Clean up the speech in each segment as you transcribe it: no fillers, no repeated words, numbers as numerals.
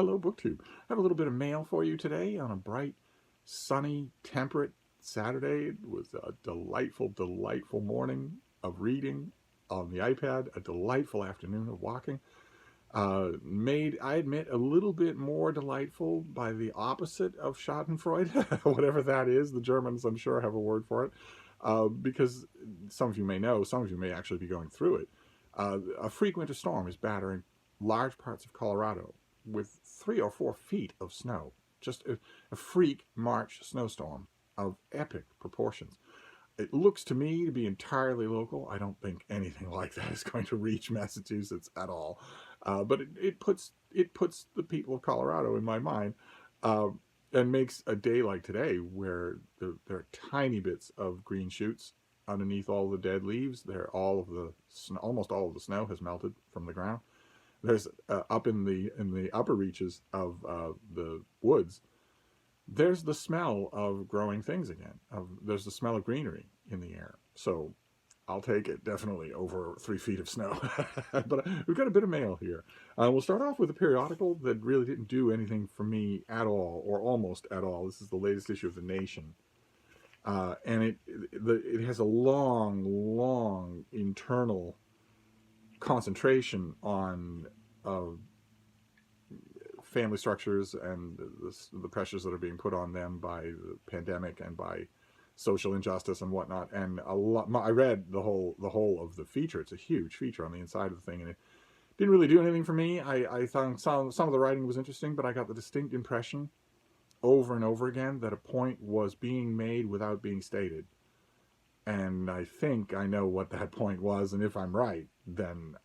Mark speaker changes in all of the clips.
Speaker 1: Hello, BookTube. I have a little bit of mail for you today on a bright, sunny, temperate Saturday. It was a delightful, delightful morning of reading on the iPad, a delightful afternoon of walking. Made, I admit, a little bit more delightful by the opposite of Schadenfreude, whatever that is. The Germans, I'm sure, have a word for it, because some of you may know, some of you may actually be going through it. A freak winter storm is battering large parts of Colorado with 3 or 4 feet of snow. Just a freak March snowstorm of epic proportions. It looks to me to be entirely local. I don't think anything like that is going to reach Massachusetts at all. But it puts the people of Colorado in my mind, and makes a day like today, where there are tiny bits of green shoots underneath all the dead leaves. Almost all of the snow has melted from the ground. There's up in the upper reaches of the woods, there's the smell of growing things again. There's the smell of greenery in the air. So I'll take it, definitely, over 3 feet of snow. But we've got a bit of mail here. We'll start off with a periodical that really didn't do anything for me at all, or almost at all. This is the latest issue of The Nation. And it has a long internal concentration on family structures and the pressures that are being put on them by the pandemic and by social injustice and whatnot. And I read the whole of the feature. It's a huge feature on the inside of the thing, and it didn't really do anything for me. I thought some of the writing was interesting, but I got the distinct impression over and over again that a point was being made without being stated. And I think I know what that point was, and if I'm right, then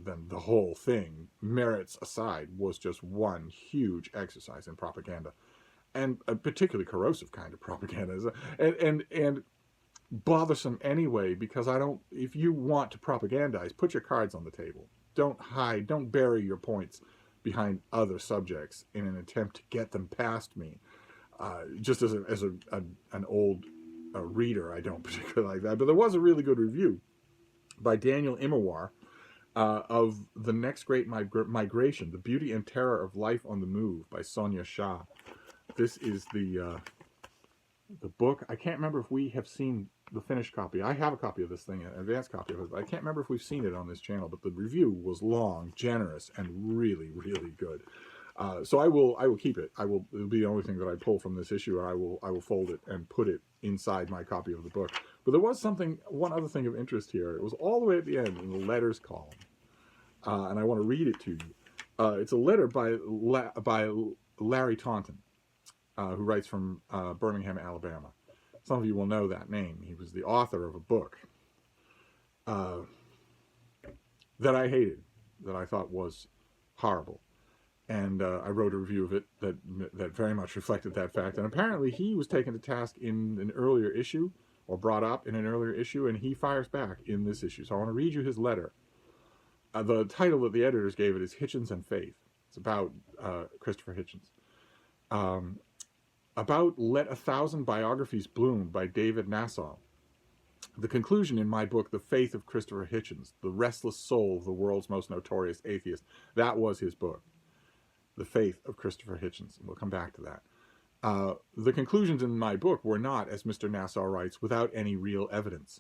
Speaker 1: the whole thing, merits aside, was just one huge exercise in propaganda, and a particularly corrosive kind of propaganda, and bothersome anyway, because if you want to propagandize, put your cards on the table. Don't hide, don't bury your points behind other subjects in an attempt to get them past me. Just as an old reader, I don't particularly like that. But there was a really good review by Daniel Immerwahr of The Next Great Migration, The Beauty and Terror of Life on the Move by Sonia Shah. This is the book. I can't remember if we have seen the finished copy. I have a copy of this thing, an advanced copy of it, but I can't remember if we've seen it on this channel. But the review was long, generous, and really, really good. So I will keep it. It'll be the only thing that I pull from this issue, or I will fold it and put it inside my copy of the book. But there was one other thing of interest here. It was all the way at the end in the letters column, and I want to read it to you. It's a letter by Larry Taunton, who writes from Birmingham, Alabama. Some of you will know that name. He was the author of a book that I hated, that I thought was horrible. And I wrote a review of it that very much reflected that fact. And apparently he was taken to task in an earlier issue, or brought up in an earlier issue, and he fires back in this issue. So I want to read you his letter. The title that the editors gave it is Hitchens and Faith. It's about Christopher Hitchens. About Let 1,000 Biographies Bloom by David Nasaw. The conclusion in my book, The Faith of Christopher Hitchens, The Restless Soul of the World's Most Notorious Atheist. That was his book. The Faith of Christopher Hitchens. And we'll come back to that. The conclusions in my book were not, as Mr. Nasaw writes, without any real evidence.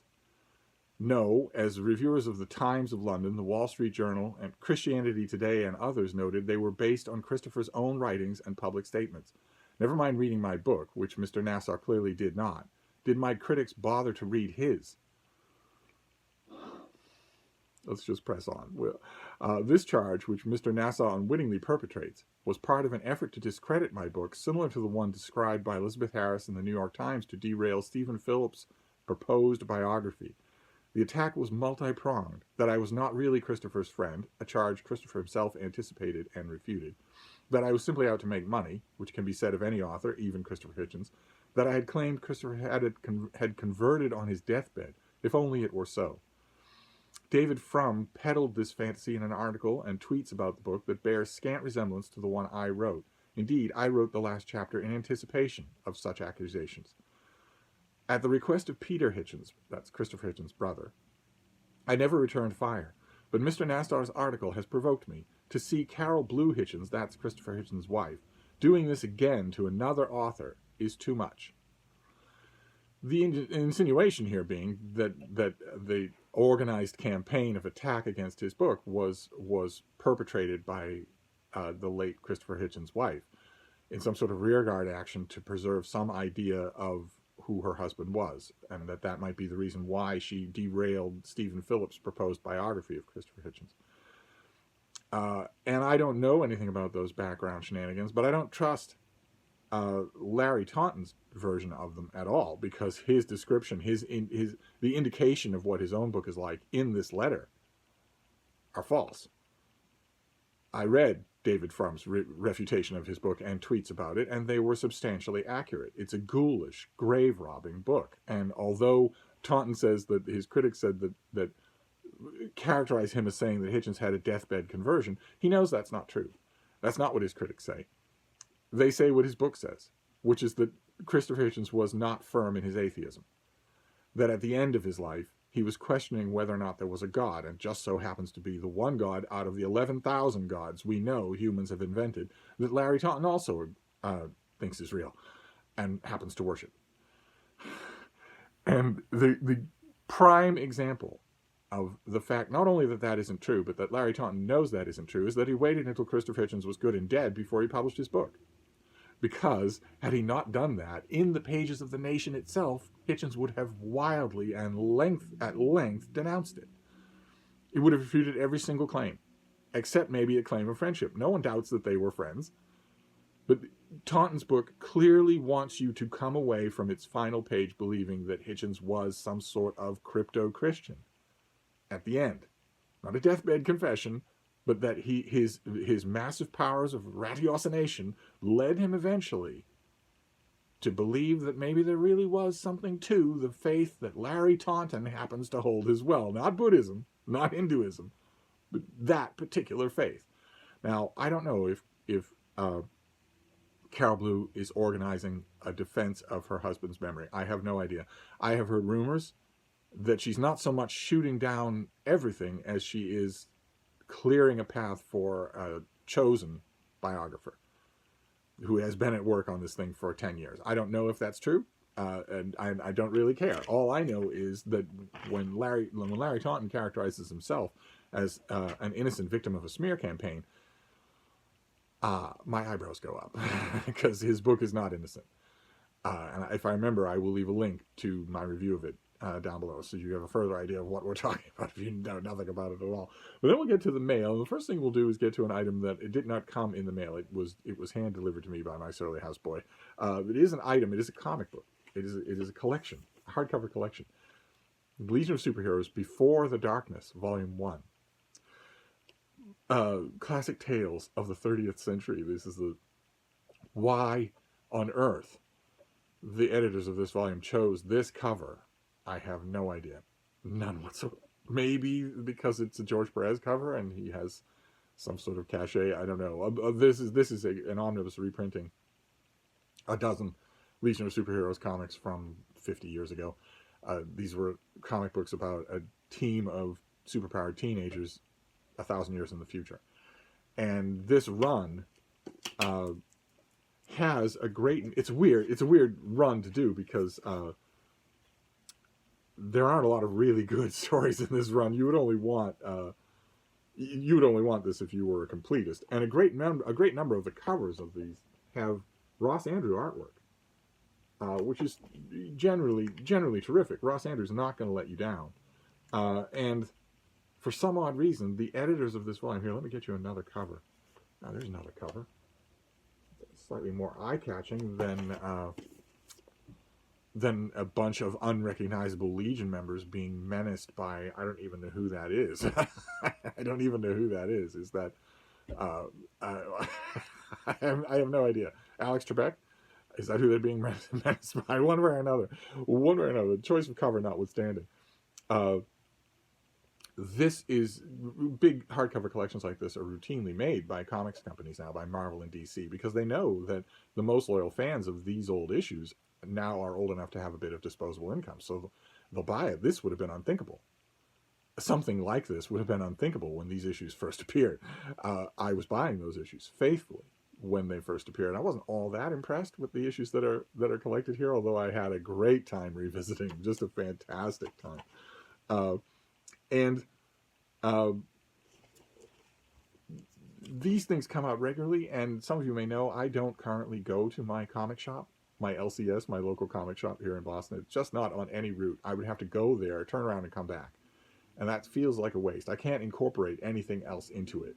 Speaker 1: No, as reviewers of the Times of London, the Wall Street Journal, and Christianity Today and others noted, they were based on Christopher's own writings and public statements. Never mind reading my book, which Mr. Nasaw clearly did not. Did my critics bother to read his? Let's just press on. This charge, which Mr. Nasaw unwittingly perpetrates, was part of an effort to discredit my book, similar to the one described by Elizabeth Harris in the New York Times to derail Stephen Phillips' proposed biography. The attack was multi-pronged, that I was not really Christopher's friend, a charge Christopher himself anticipated and refuted, that I was simply out to make money, which can be said of any author, even Christopher Hitchens, that I had claimed Christopher had converted on his deathbed, if only it were so. David Frum peddled this fantasy in an article and tweets about the book that bears scant resemblance to the one I wrote. Indeed, I wrote the last chapter in anticipation of such accusations. At the request of Peter Hitchens, that's Christopher Hitchens' brother, I never returned fire, but Mr. Nasaw's article has provoked me, to see Carol Blue Hitchens, that's Christopher Hitchens' wife, doing this again to another author is too much. The insinuation here being that the organized campaign of attack against his book was perpetrated by the late Christopher Hitchens' wife in some sort of rearguard action to preserve some idea of who her husband was, and that might be the reason why she derailed Stephen Phillips' proposed biography of Christopher Hitchens. And I don't know anything about those background shenanigans, but I don't trust Larry Taunton's version of them at all, because his description, the indication of what his own book is like in this letter are false. I read David Frum's refutation of his book and tweets about it, and they were substantially accurate. It's a ghoulish, grave-robbing book. And although Taunton says that his critics said that characterize him as saying that Hitchens had a deathbed conversion, he knows that's not true. That's not what his critics say. They say what his book says, which is that Christopher Hitchens was not firm in his atheism. That at the end of his life, he was questioning whether or not there was a God, and just so happens to be the one God out of the 11,000 gods we know humans have invented that Larry Taunton also thinks is real and happens to worship. And the prime example of the fact, not only that that isn't true, but that Larry Taunton knows that isn't true, is that he waited until Christopher Hitchens was good and dead before he published his book. Because had he not done that, in the pages of The Nation itself, Hitchens would have wildly and at length denounced it. It would have refuted every single claim, except maybe a claim of friendship. No one doubts that they were friends. But Taunton's book clearly wants you to come away from its final page believing that Hitchens was some sort of crypto-Christian at the end. Not a deathbed confession, but that his massive powers of ratiocination led him eventually to believe that maybe there really was something to the faith that Larry Taunton happens to hold as well. Not Buddhism, not Hinduism, but that particular faith. Now, I don't know if Carol Blue is organizing a defense of her husband's memory. I have no idea. I have heard rumors that she's not so much shooting down everything as she is clearing a path for a chosen biographer who has been at work on this thing for 10 years. I don't know if that's true, and I don't really care. All I know is that when Larry Taunton characterizes himself as an innocent victim of a smear campaign, my eyebrows go up because his book is not innocent. And if I remember, I will leave a link to my review of it down below, so you have a further idea of what we're talking about if you know nothing about it at all. But then we'll get to the mail, and the first thing we'll do is get to an item that it did not come in the mail. It was hand delivered to me by my surly houseboy. It is an item. It is a comic book. It is a collection, a hardcover collection. Legion of Superheroes Before the Darkness, Volume 1. Classic tales of the 30th century. This is why on earth the editors of this volume chose this cover. I have no idea. None whatsoever. Maybe because it's a George Perez cover and he has some sort of cachet. I don't know. This is an omnibus reprinting a dozen Legion of Superheroes comics from 50 years ago. These were comic books about a team of superpowered teenagers 1,000 years in the future. And this run has a great... It's a weird run to do because... there aren't a lot of really good stories in this run. You would only want this if you were a completist. And a great number of the covers of these have Ross Andru artwork, which is generally terrific. Ross Andru's not going to let you down. And for some odd reason, the editors of this volume... Here, let me get you another cover. Now, there's another cover. Slightly more eye-catching than a bunch of unrecognizable Legion members being menaced by... I don't even know who that is. I don't even know who that is. Is that... I have no idea. Alex Trebek? Is that who they're being menaced by? One way or another. Choice of cover notwithstanding. This is... Big hardcover collections like this are routinely made by comics companies now, by Marvel and DC, because they know that the most loyal fans of these old issues now are old enough to have a bit of disposable income, so they'll buy it. This would have been unthinkable something like this would have been unthinkable when these issues first appeared. I was buying those issues faithfully when they first appeared. I wasn't all that impressed with the issues that are collected here, although I had a great time revisiting, just a fantastic time. And these things come out regularly, and some of you may know I don't currently go to my comic shop, my LCS, my local comic shop here in Boston. It's just not on any route. I would have to go there, turn around, and come back. And that feels like a waste. I can't incorporate anything else into it.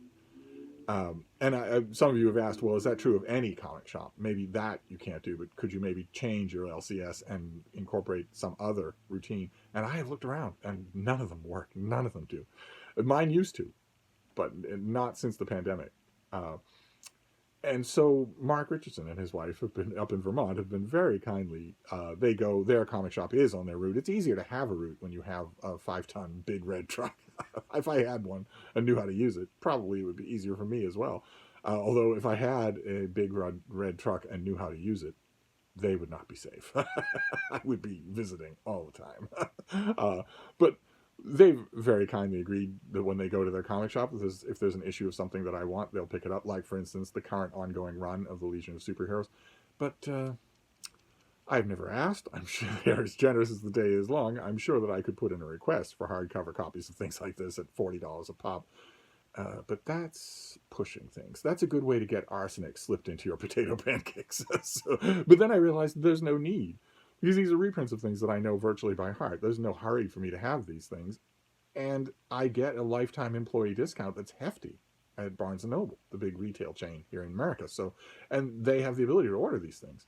Speaker 1: And some of you have asked, well, is that true of any comic shop? Maybe that you can't do, but could you maybe change your LCS and incorporate some other routine? And I have looked around, and none of them work. None of them do. Mine used to, but not since the pandemic. And so Mark Richardson and his wife have been up in Vermont, have been very kindly. Their comic shop is on their route. It's easier to have a route when you have a 5-ton big red truck. If I had one and knew how to use it, probably it would be easier for me as well. Although if I had a big red truck and knew how to use it, they would not be safe. I would be visiting all the time. But they've very kindly agreed that when they go to their comic shop, if there's an issue of something that I want, they'll pick it up. Like, for instance, the current ongoing run of the Legion of Superheroes. But I've never asked. I'm sure they're as generous as the day is long. I'm sure that I could put in a request for hardcover copies of things like this at $40 a pop. But that's pushing things. That's a good way to get arsenic slipped into your potato pancakes. But then I realized there's no need, because these are reprints of things that I know virtually by heart. There's no hurry for me to have these things. And I get a lifetime employee discount that's hefty at Barnes & Noble, the big retail chain here in America. And they have the ability to order these things.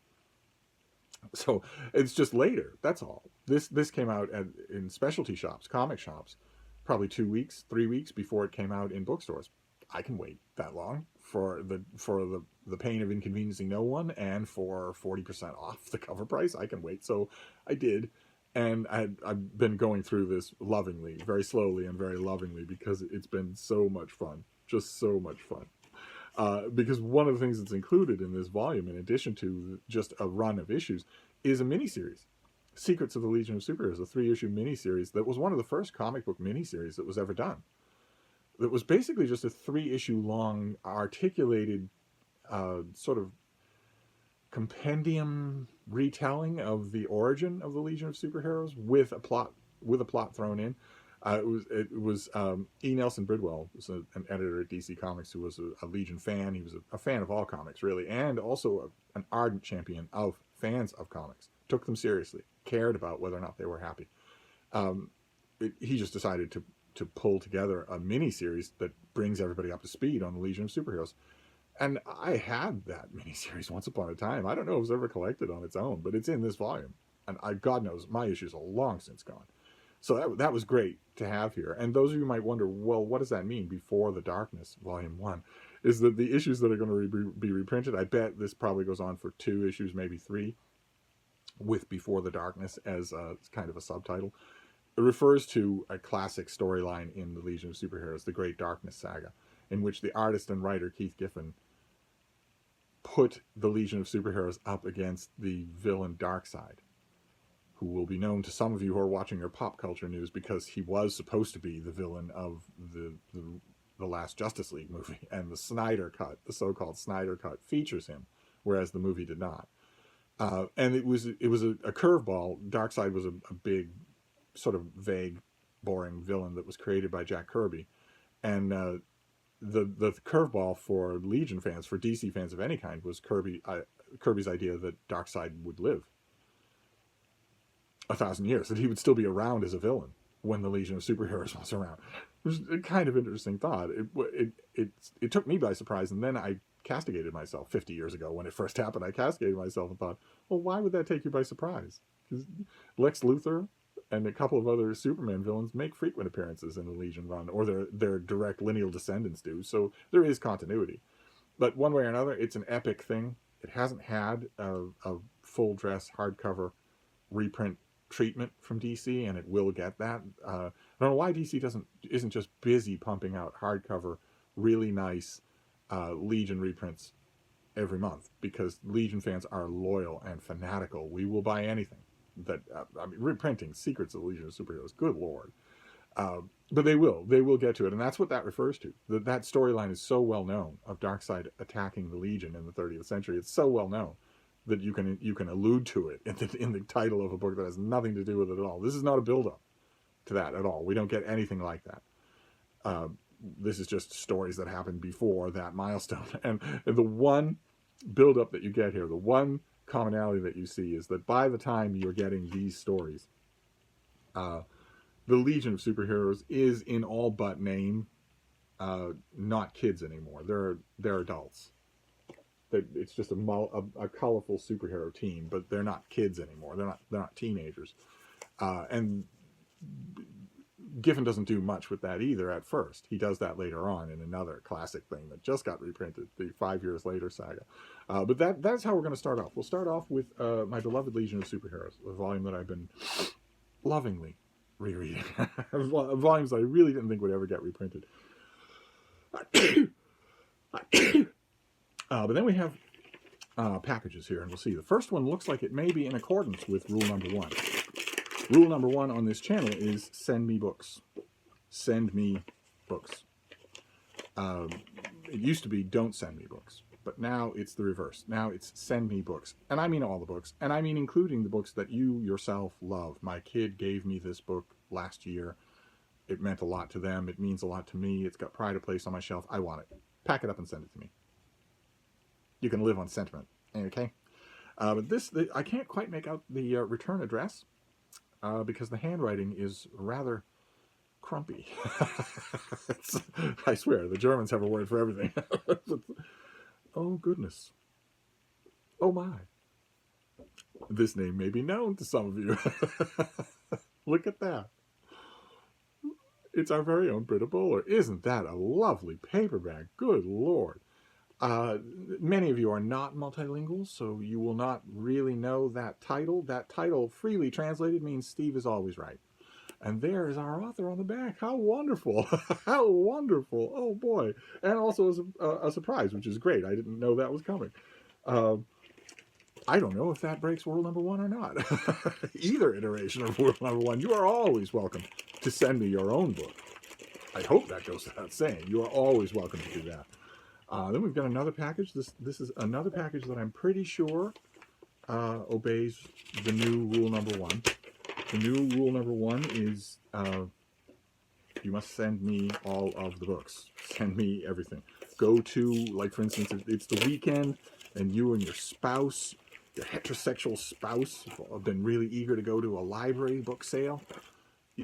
Speaker 1: So it's just later, that's all. This came out in specialty shops, comic shops, probably 2 weeks, 3 weeks before it came out in bookstores. I can wait that long for the pain of inconveniencing no one, and for 40% off the cover price. I can wait. So I did. And I've been going through this lovingly, very slowly and very lovingly, because it's been so much fun. Just so much fun. Because one of the things that's included in this volume, in addition to just a run of issues, is a miniseries. Secrets of the Legion of Superheroes, a 3-issue miniseries that was one of the first comic book miniseries that was ever done. That was basically just a 3-issue long, articulated sort of compendium retelling of the origin of the Legion of Superheroes with a plot thrown in. It was E. Nelson Bridwell was an editor at DC Comics who was a Legion fan. He was a fan of all comics, really, and also an ardent champion of fans of comics. Took them seriously, cared about whether or not they were happy. He just decided to pull together a mini-series that brings everybody up to speed on the Legion of Superheroes. And I had that mini-series once upon a time. I don't know if it was ever collected on its own, but it's in this volume. And God knows, my issues are long since gone. So that was great to have here. And those of you might wonder, well, what does that mean, Before the Darkness, Volume 1? Is that the issues that are going to be reprinted, I bet this probably goes on for 2 issues, maybe 3, with Before the Darkness as kind of a subtitle. It refers to a classic storyline in the Legion of Superheroes, the Great Darkness Saga, in which the artist and writer Keith Giffen put the Legion of Superheroes up against the villain Darkseid, who will be known to some of you who are watching your pop culture news because he was supposed to be the villain of the last Justice League movie, and the Snyder Cut, the so-called Snyder Cut, features him, whereas the movie did not. And it was a curveball. Darkseid was a big, sort of vague, boring villain that was created by Jack Kirby, and the curveball for Legion fans, for DC fans of any kind, was Kirby's idea that Darkseid would live 1,000 years, that he would still be around as a villain when the Legion of Superheroes was around. It was a kind of interesting thought. It took me by surprise, and then I castigated myself 50 years ago when it first happened. I castigated myself and thought, well, why would that take you by surprise? Because Lex Luthor and a couple of other Superman villains make frequent appearances in the Legion run, or their direct lineal descendants do, so there is continuity. But one way or another, it's an epic thing. It hasn't had a full-dress hardcover reprint treatment from DC, and it will get that. I don't know why DC isn't just busy pumping out hardcover, really nice Legion reprints every month, because Legion fans are loyal and fanatical. We will buy anything that reprinting Secrets of the Legion of Superheroes. Good Lord. But they will get to it, and that's what that refers to. That storyline is so well known of Darkseid attacking the Legion in the 30th century. It's so well known that you can allude to it in the title of a book that has nothing to do with it at all. This is not a build-up to that at all. We don't get anything like that. This is just stories that happened before that milestone. And the one build-up that you get here, the one commonality that you see, is that by the time you're getting these stories, the Legion of Superheroes is, in all but name, not kids anymore. They're adults. It's just a colorful superhero team, but they're not kids anymore. They're not teenagers. And Giffen doesn't do much with that either at first. He does that later on in another classic thing that just got reprinted, the 5 Years Later saga. But that's how we're going to start off. We'll start off with My Beloved Legion of Superheroes, a volume that I've been lovingly rereading. Volumes that I really didn't think would ever get reprinted. But then we have packages here, and we'll see. The first one looks like it may be in accordance with rule number 1. Rule number 1 on this channel is send me books. Send me books. It used to be don't send me books, but now it's the reverse. Now it's send me books. And I mean all the books, and I mean including the books that you yourself love. My kid gave me this book last year. It meant a lot to them. It means a lot to me. It's got pride of place on my shelf. I want it. Pack it up and send it to me. You can live on sentiment, okay? But I can't quite make out the return address because the handwriting is rather crumpy. I swear, the Germans have a word for everything. Oh, goodness. Oh, my. This name may be known to some of you. Look at that. It's our very own Britta Bowler. Isn't that a lovely paperback? Good Lord. Many of you are not multilingual, so you will not really know that title. That title, freely translated, means Steve is always right. And there is our author on the back. How wonderful. How wonderful. Oh, boy. And also a surprise, which is great. I didn't know that was coming. I don't know if that breaks rule number 1 or not. Either iteration of rule number 1. You are always welcome to send me your own book. I hope that goes without saying. You are always welcome to do that. Then we've got another package. This is another package that I'm pretty sure obeys the new rule number 1. The new rule number 1 is you must send me all of the books. Send me everything. Go to, like for instance, if it's the weekend and you and your spouse, your heterosexual spouse, have been really eager to go to a library book sale,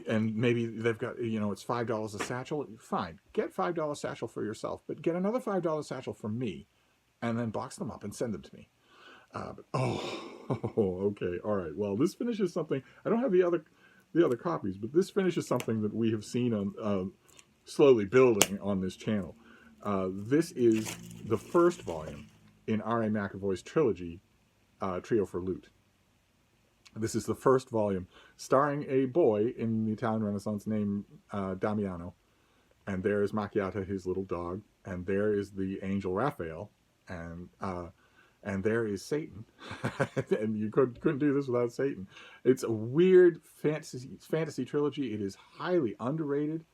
Speaker 1: and maybe they've got, it's $5 a satchel. Fine, get $5 satchel for yourself, but get another $5 satchel for me, and then box them up and send them to me. Okay, all right. Well, this finishes something. I don't have the other copies, but this finishes something that we have seen on slowly building on this channel. This is the first volume in R.A. McAvoy's trilogy, Trio for Loot. This is the first volume starring a boy in the Italian Renaissance named Damiano. And there is Macchiata, his little dog. And there is the angel Raphael. And there is Satan. And you couldn't do this without Satan. It's a weird fantasy trilogy. It is highly underrated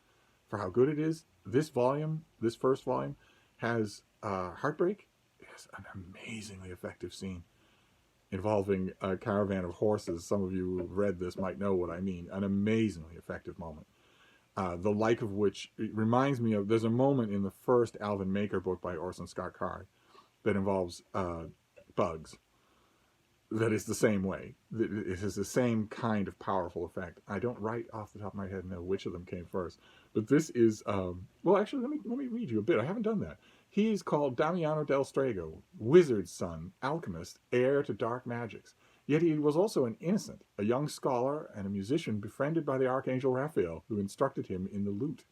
Speaker 1: for how good it is. This first volume, has Heartbreak. It has an amazingly effective scene involving a caravan of horses. Some of you who have read this might know what I mean. An amazingly effective moment. The like of which, it reminds me of, there's a moment in the first Alvin Maker book by Orson Scott Card that involves bugs that is the same way. It has the same kind of powerful effect. I don't right off the top of my head know which of them came first, but this is well, actually, let me read you a bit. I haven't done that. He is called Damiano del Strego, wizard's son, alchemist, heir to dark magics. Yet he was also an innocent, a young scholar and a musician befriended by the archangel Raphael, who instructed him in the lute.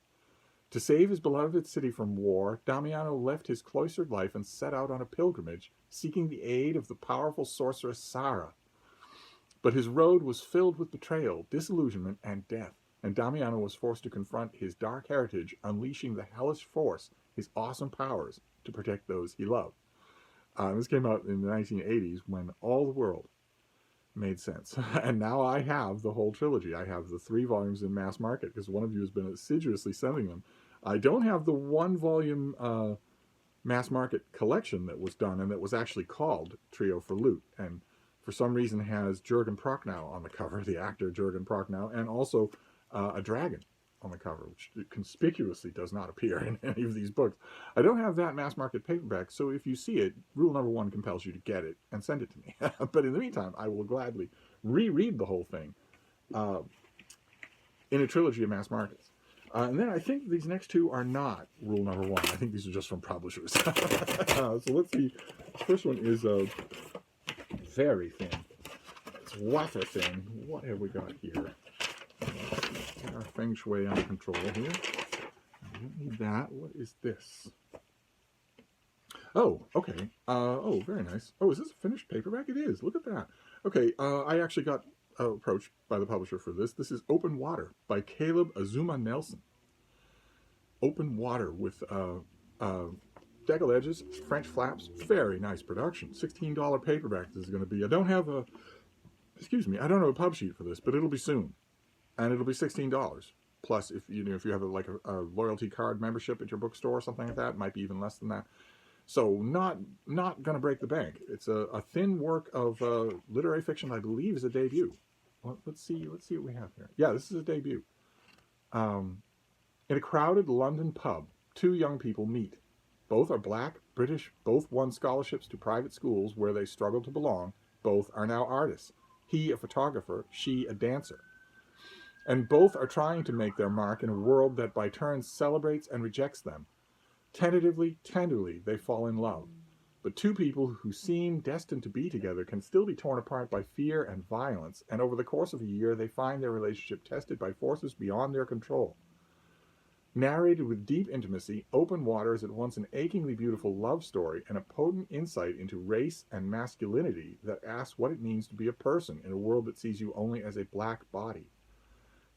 Speaker 1: To save his beloved city from war, Damiano left his cloistered life and set out on a pilgrimage, seeking the aid of the powerful sorceress Sara. But his road was filled with betrayal, disillusionment, and death, and Damiano was forced to confront his dark heritage, unleashing the hellish force, his awesome powers, to protect those he loved. This came out in the 1980s when all the world made sense. And now I have the whole trilogy. I have the 3 volumes in mass market because one of you has been assiduously sending them. I don't have the 1-volume mass market collection that was done and that was actually called Trio for Loot, and for some reason has Jürgen Prochnow on the cover, the actor Jürgen Prochnow, and also a dragon on the cover, which conspicuously does not appear in any of these books. I don't have that mass market paperback, so if you see it, rule number 1 compels you to get it and send it to me. But in the meantime, I will gladly reread the whole thing in a trilogy of mass markets. And then I think these next 2 are not rule number 1. I think these are just from publishers. So let's see. The first one is very thin. It's wafer thin. What have we got here? Get our feng shui under control here. I don't need that. What is this? Oh, okay. Oh, very nice. Oh, is this a finished paperback? It is. Look at that. Okay, I actually got approached by the publisher for this. This is Open Water by Caleb Azuma Nelson. Open Water with deckled edges, French flaps, very nice production. $16 paperback this is going to be. I don't have a pub sheet for this, but it'll be soon, and it'll be $16. Plus, if you have a loyalty card membership at your bookstore or something like that, it might be even less than that. So not going to break the bank. It's a thin work of literary fiction. I believe is a debut. Well, let's see what we have here. Yeah, this is a debut. In a crowded London pub, 2 young people meet. Both are black, British, both won scholarships to private schools where they struggled to belong. Both are now artists. He a photographer, she a dancer. And both are trying to make their mark in a world that by turns celebrates and rejects them. Tentatively, tenderly, they fall in love. But 2 people who seem destined to be together can still be torn apart by fear and violence, and over the course of a year they find their relationship tested by forces beyond their control. Narrated with deep intimacy, Open Water is at once an achingly beautiful love story and a potent insight into race and masculinity that asks what it means to be a person in a world that sees you only as a black body.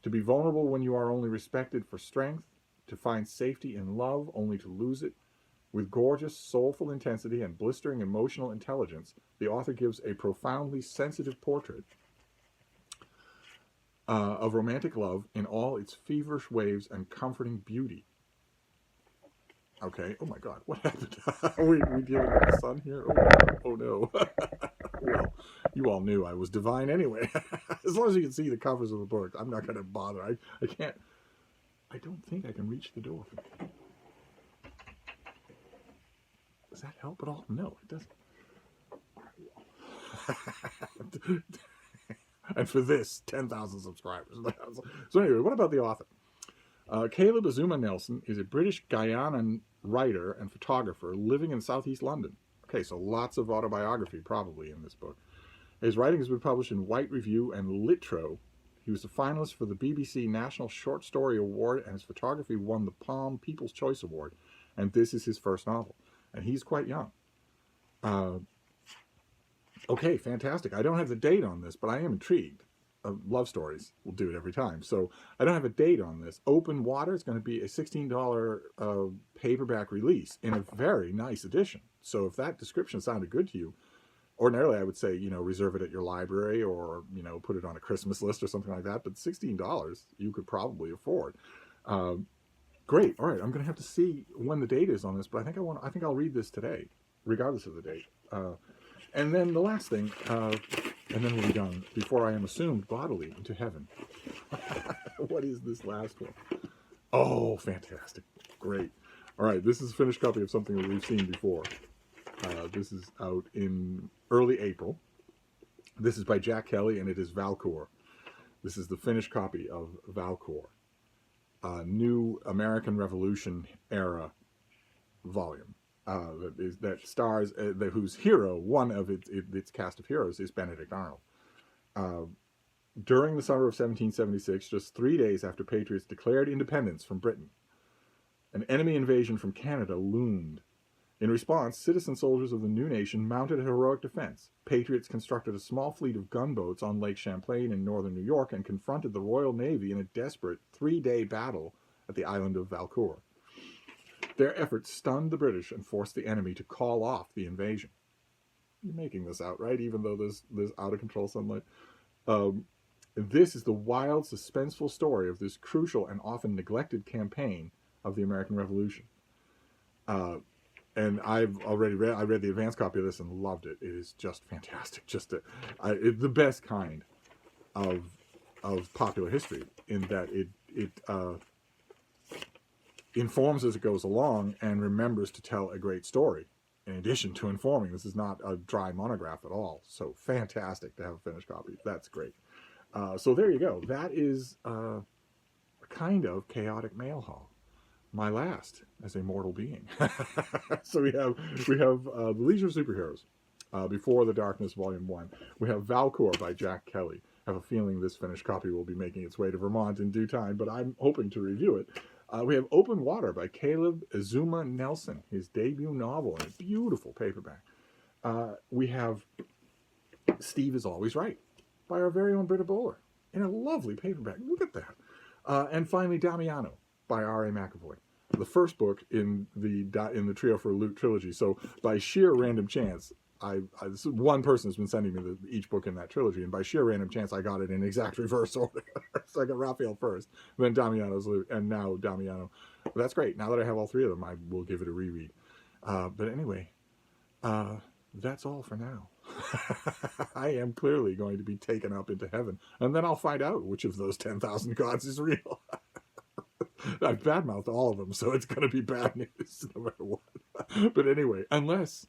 Speaker 1: To be vulnerable when you are only respected for strength, to find safety in love only to lose it. With gorgeous, soulful intensity and blistering emotional intelligence, the author gives a profoundly sensitive portrait of romantic love in all its feverish waves and comforting beauty. Okay, oh my God, what happened? we dealing with the sun here? Oh no. Well, you all knew I was divine anyway. As long as you can see the covers of the book, I'm not going to bother. I don't think I can reach the door. Does that help at all? No, it doesn't. And for this, 10,000 subscribers. So anyway, what about the author? Caleb Azuma Nelson is a British Guyanan writer and photographer living in southeast London. Okay, so lots of autobiography probably in this book. His writing has been published in White Review and Litro. He was a finalist for the BBC National Short Story Award, and his photography won the Palm People's Choice Award. And this is his first novel. And he's quite young. Okay, fantastic. I don't have the date on this, but I am intrigued. Love stories will do it every time. So I don't have a date on this. Open Water is going to be a $16 paperback release in a very nice edition. So if that description sounded good to you, ordinarily I would say, reserve it at your library or, put it on a Christmas list or something like that. But $16 you could probably afford. Great. All right. I'm going to have to see when the date is on this, but I think I'll read this today, regardless of the date. And then the last thing, and then we'll be done, before I am assumed bodily into heaven. What is this last one? Oh, fantastic. Great. All right, this is a finished copy of something that we've seen before. This is out in early April. This is by Jack Kelly, and it is Valcour. This is the finished copy of Valcour, new American Revolution era volume. That stars whose hero, one of its cast of heroes, is Benedict Arnold. During the summer of 1776, just 3 days after Patriots declared independence from Britain, an enemy invasion from Canada loomed. In response, citizen soldiers of the new nation mounted a heroic defense. Patriots constructed a small fleet of gunboats on Lake Champlain in northern New York and confronted the Royal Navy in a desperate 3-day battle at the island of Valcour. Their efforts stunned the British and forced the enemy to call off the invasion. you're making this out, right? Even though there's out of control sunlight. Um, this is the wild, suspenseful story of this crucial and often neglected campaign of the American Revolution. Uh, and I read the advanced copy of this and loved it. It is just fantastic. The best kind of popular history, in that it informs as it goes along and remembers to tell a great story in addition to informing. This is not a dry monograph at all. So fantastic to have a finished copy. That's great. So there you go. That is a kind of chaotic mail haul. My last as a mortal being. So we have The Legion of Superheroes, Before the Darkness, Volume 1. We have Valcour by Jack Kelly. I have a feeling this finished copy will be making its way to Vermont in due time, but I'm hoping to review it. We have Open Water by Caleb Azuma Nelson, his debut novel in a beautiful paperback. We have Steve is Always Right by our very own Britta Bowler in a lovely paperback. Look at that. And finally, Damiano by R.A. McAvoy, the first book in the Trio for Loot trilogy. So by sheer random chance, one person has been sending me each book in that trilogy, and by sheer random chance, I got it in exact reverse order. So I got Raphael first, then Damiano's Loot, and now Damiano. But that's great. Now that I have all three of them, I will give it a reread. But anyway, that's all for now. I am clearly going to be taken up into heaven, and then I'll find out which of those 10,000 gods is real. I've badmouthed all of them, so it's going to be bad news no matter what. But anyway, unless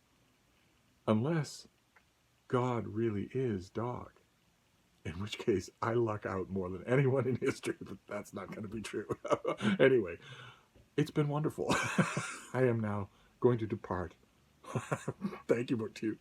Speaker 1: God really is dog, in which case I luck out more than anyone in history, but that's not going to be true. Anyway, it's been wonderful. I am now going to depart. Thank you, BookTube.